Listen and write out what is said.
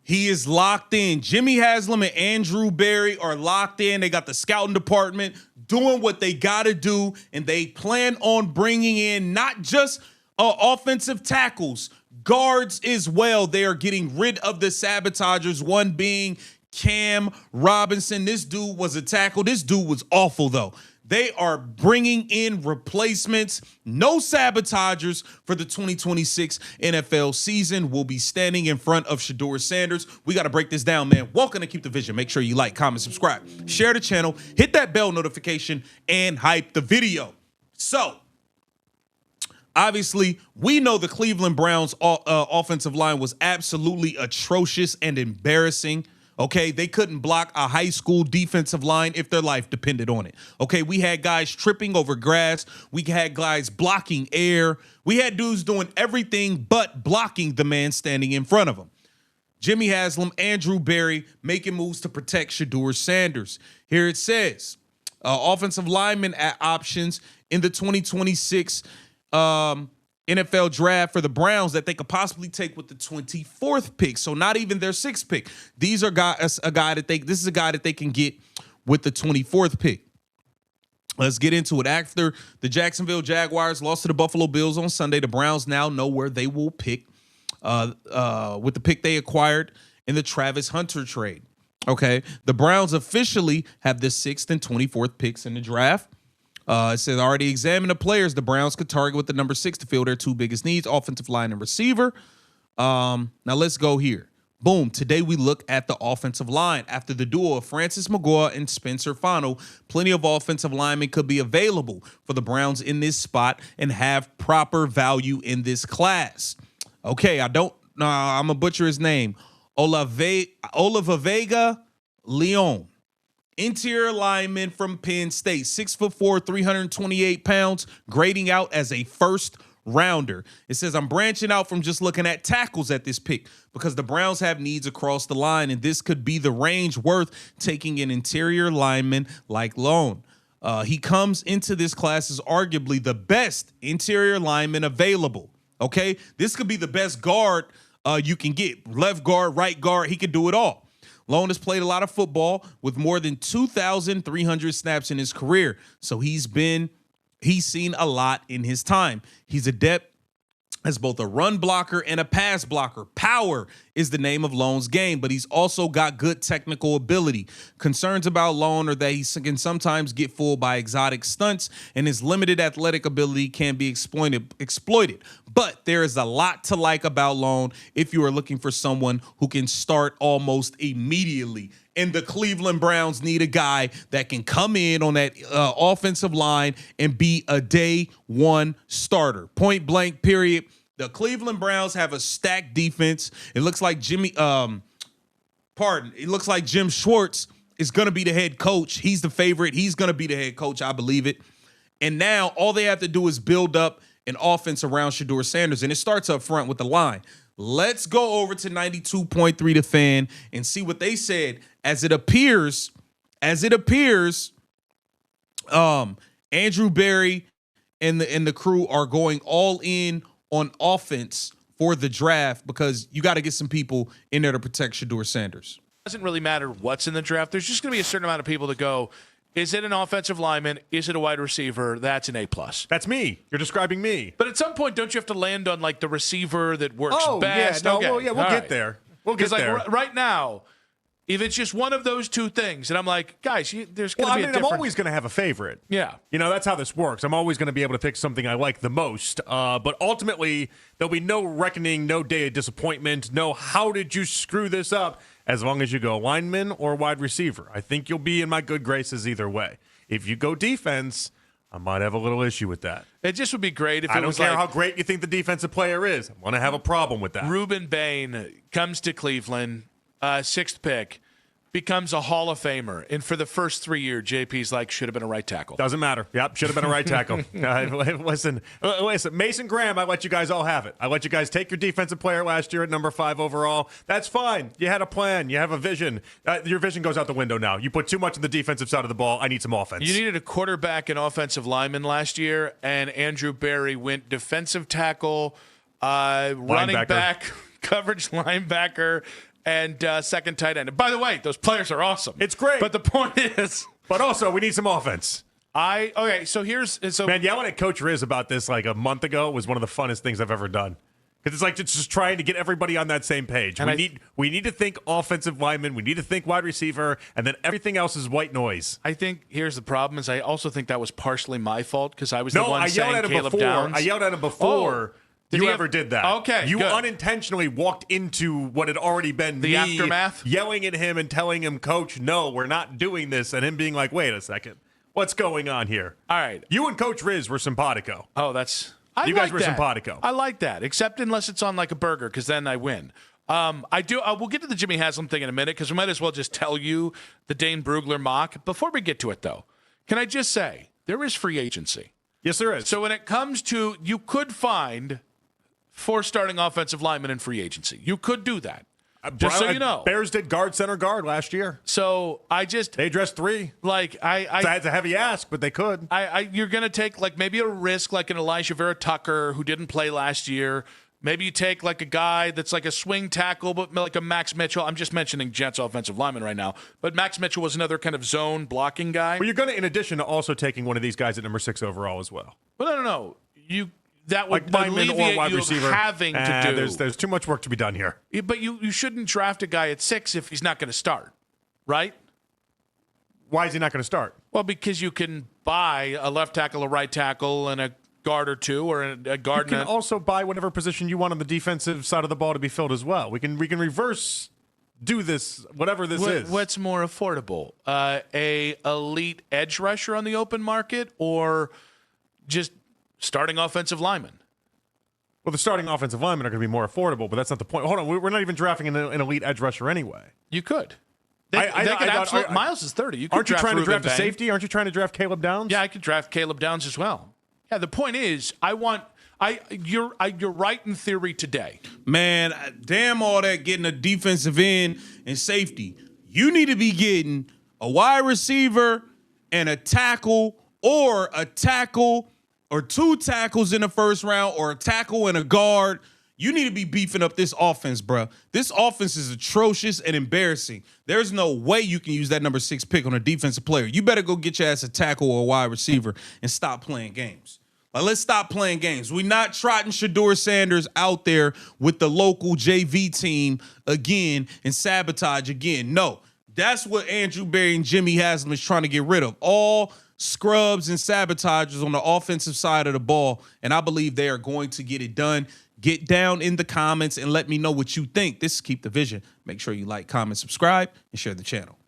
He is locked in. Jimmy Haslam and Andrew Berry are locked in. They got the scouting department doing what they got to do, and they plan on bringing in not just offensive tackles, guards as well. They are getting rid of the sabotagers, one being Cam Robinson. This dude was a tackle. This dude was awful, though. They are bringing in replacements. No sabotagers for the 2026 NFL season. We'll be standing in front of Shedeur Sanders. We got to break this down, man. Welcome to Keep the Vision. Make sure you like, comment, subscribe, share the channel, hit that bell notification, and hype the video. So, obviously, we know the Cleveland Browns offensive line was absolutely atrocious and embarrassing. Okay, they couldn't block a high school defensive line if their life depended on it. Okay, we had guys tripping over grass. We had guys blocking air. We had dudes doing everything but blocking the man standing in front of them. Jimmy Haslam, Andrew Berry making moves to protect Shedeur Sanders. Here it says, offensive lineman options in the 2026 NFL draft for the Browns that they could possibly take with the 24th pick. So not even their 6th pick. These are this is a guy that they can get with the 24th pick. Let's get into it. After the Jacksonville Jaguars lost to the Buffalo Bills on Sunday, the Browns now know where they will pick with the pick they acquired in the Travis Hunter trade. Okay. The Browns officially have the 6th and 24th picks in the draft. It says already examine the players the Browns could target with the number 6 to fill their 2 biggest needs, offensive line and receiver. Now let's go here. Boom. Today we look at the offensive line. After the duo of Francis McGough and Spencer Fano, plenty of offensive linemen could be available for the Browns in this spot and have proper value in this class. Okay, I'm going to butcher his name. Oliva Leon. Interior lineman from Penn State, 6'4", 328 pounds, grading out as a first rounder. It says, I'm branching out from just looking at tackles at this pick because the Browns have needs across the line, and this could be the range worth taking an interior lineman like Lone. He comes into this class as arguably the best interior lineman available. Okay, this could be the best guard you can get. Left guard, right guard, he could do it all. Lone has played a lot of football with more than 2,300 snaps in his career. So he's seen a lot in his time. He's adept as both a run blocker and a pass blocker. Power is the name of Lone's game, but he's also got good technical ability. Concerns about Lone are that he can sometimes get fooled by exotic stunts, and his limited athletic ability can be exploited. But there is a lot to like about Lone if you are looking for someone who can start almost immediately. And the Cleveland Browns need a guy that can come in on that offensive line and be a day one starter. Point blank, period. The Cleveland Browns have a stacked defense. It looks like it looks like Jim Schwartz is going to be the head coach. He's the favorite. He's going to be the head coach. I believe it. And now all they have to do is build up an offense around Shedeur Sanders, and it starts up front with the line. Let's go over to 92.3 The Fan and see what they said. As it appears, Andrew Berry and the crew are going all in on offense for the draft because you got to get some people in there to protect Shedeur Sanders. It doesn't really matter what's in the draft. There's just going to be a certain amount of people that go, is it an offensive lineman? Is it a wide receiver? That's an A+. That's me. You're describing me. But at some point, don't you have to land on like the receiver that works best? Yeah, no, okay. well, yeah, we'll get there. We'll get there. Like right now, if it's just one of those two things, and I'm like, guys, there's going to be a different... I'm always going to have a favorite. Yeah. You know, that's how this works. I'm always going to be able to pick something I like the most. But ultimately, there'll be no reckoning, no day of disappointment, no how did you screw this up, as long as you go lineman or wide receiver. I think you'll be in my good graces either way. If you go defense, I might have a little issue with that. It just would be great if it was I don't care like, how great you think the defensive player is. I'm going to have a problem with that. Reuben Bain comes to Cleveland, 6th pick, becomes a Hall of Famer. And for the first 3 years, JP's like, should have been a right tackle. Doesn't matter. Yep, should have been a right tackle. Listen, Mason Graham, I let you guys all have it. I let you guys take your defensive player last year at number 5 overall. That's fine. You had a plan. You have a vision. Your vision goes out the window now. You put too much on the defensive side of the ball. I need some offense. You needed a quarterback and offensive lineman last year, and Andrew Berry went defensive tackle, running back, coverage linebacker, and second tight end. And by the way, those players are awesome. It's great. But the point is, But also, we need some offense. so Man, yelling at Coach Riz about this like a month ago was one of the funnest things I've ever done. Because it's like just trying to get everybody on that same page. And we need to think offensive lineman. We need to think wide receiver. And then everything else is white noise. I think here's the problem is I also think that was partially my fault because I was the one saying Caleb Downs. I yelled at him before you ever did that. Okay, you good. unintentionally walked into what had already been The aftermath? yelling at him and telling him, Coach, no, we're not doing this. And him being like, wait a second. What's going on here? All right. You and Coach Riz were simpatico. Oh, that's... You guys were simpatico. I like that, except unless it's on like a burger, because then I win. We'll get to the Jimmy Haslam thing in a minute, because we might as well just tell you the Dane Brugler mock. Before we get to it, though, can I just say there is free agency. Yes, there is. So when it comes to, you could find 4 starting offensive linemen in free agency. You could do that. Just so you know. Bears did guard, center, guard last year. So they addressed 3. Like it's a heavy ask, but they could. You're gonna take like maybe a risk like an Elijah Vera Tucker who didn't play last year. Maybe you take like a guy that's like a swing tackle, but like a Max Mitchell. I'm just mentioning Jets offensive lineman right now, but Max Mitchell was another kind of zone blocking guy. Well, you're gonna, in addition to also taking one of these guys at number 6 overall as well. Well, no. That would like lineman alleviate or wide you receiver. Of having to do. There's too much work to be done here. Yeah, but you shouldn't draft a guy at 6 if he's not going to start, right? Why is he not going to start? Well, because you can buy a left tackle, a right tackle, and a guard or two, or a guard. You can also buy whatever position you want on the defensive side of the ball to be filled as well. We can reverse do this, whatever this is. What's more affordable, a elite edge rusher on the open market, or just starting offensive lineman? Well, the starting offensive linemen are going to be more affordable, but that's not the point. Hold on, we're not even drafting an elite edge rusher anyway. You could. Miles is 30. You could aren't you trying to draft a Bang. safety? Aren't you trying to draft Caleb Downs? Yeah, I could draft Caleb Downs as well. Yeah, the point is, you're right in theory today. Man, damn all that getting a defensive end and safety. You need to be getting a wide receiver and a tackle, or a tackle or 2 tackles in the first round, or a tackle and a guard. You need to be beefing up this offense, bro. This offense is atrocious and embarrassing. There's no way you can use that number 6 pick on a defensive player. You better go get your ass a tackle or a wide receiver and stop playing games. Like, let's stop playing games. We're not trotting Shedeur Sanders out there with the local JV team again and sabotage again. No, that's what Andrew Berry and Jimmy Haslam is trying to get rid of. All scrubs and sabotagers on the offensive side of the ball, and I believe they are going to get it done. Get down in the comments and let me know what you think. This is Keep the Vision. Make sure you like, comment, subscribe, and share the channel.